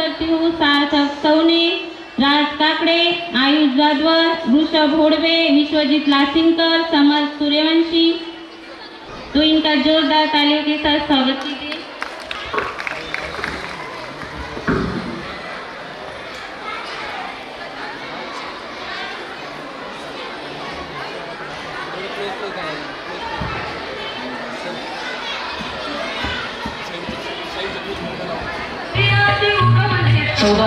नरसिंह सार्थक सवने, राज काकडे, आयुष जाधवर, ऋषभ होडवे, विश्वजीत लासिंगकर, समर सूर्यवंशी। तो इनका जोरदार तालियों के साथ स्वागत कीजिए।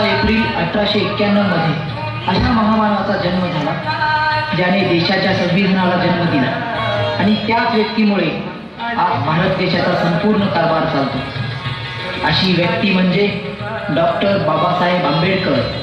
एप्रिल 1891 मध्ये अशा महामानवाचा जन्म झाला ज्याने देशाच्या संविधानाला जन्म दिला आणि त्याच व्यक्तीमुळे आज भारत देशाचा संपूर्ण कारभार चालतो। अशी व्यक्ती म्हणजे डॉक्टर बाबासाहेब आंबेडकर।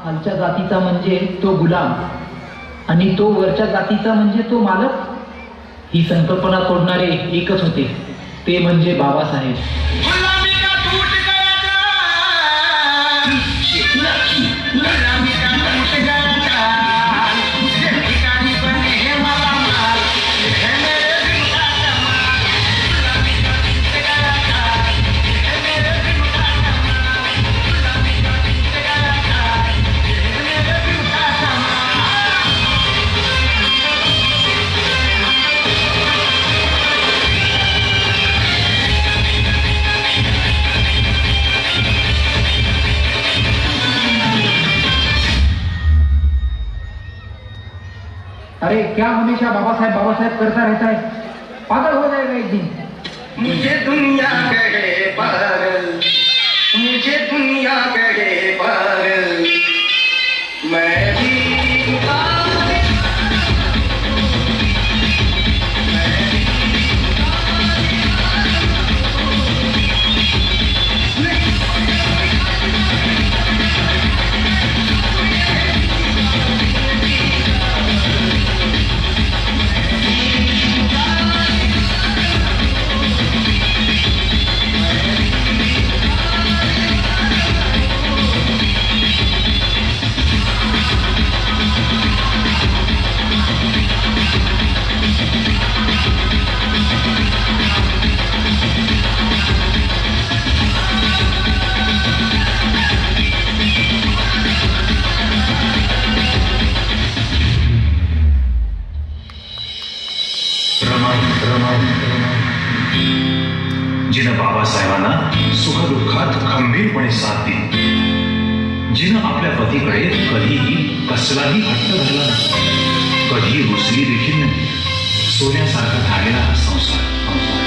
खालच्या जातीचा म्हणजे तो गुलाम आणि तो वरच्या जातीचा म्हणजे तो मालक। ही संकल्पना तोडणारे एकच होते, ते म्हणजे बाबासाहेब। अरे क्या हमेशा बाबा साहेब करता रहता है, पागल हो जाएगा एक दिन। मुझे दुनिया कहे पागल, मुझे दुनिया कहे पागल, मैं भी जिनं बाबासाहेबांना सुखदुःखात खंबीरपणे साथ दिली, जिनं आपल्या पतीकडे कधीही कसलाही हट्ट धरला नाही, कधी रुसली देखील नाही, सोन्यासारखा झालेला हा संसार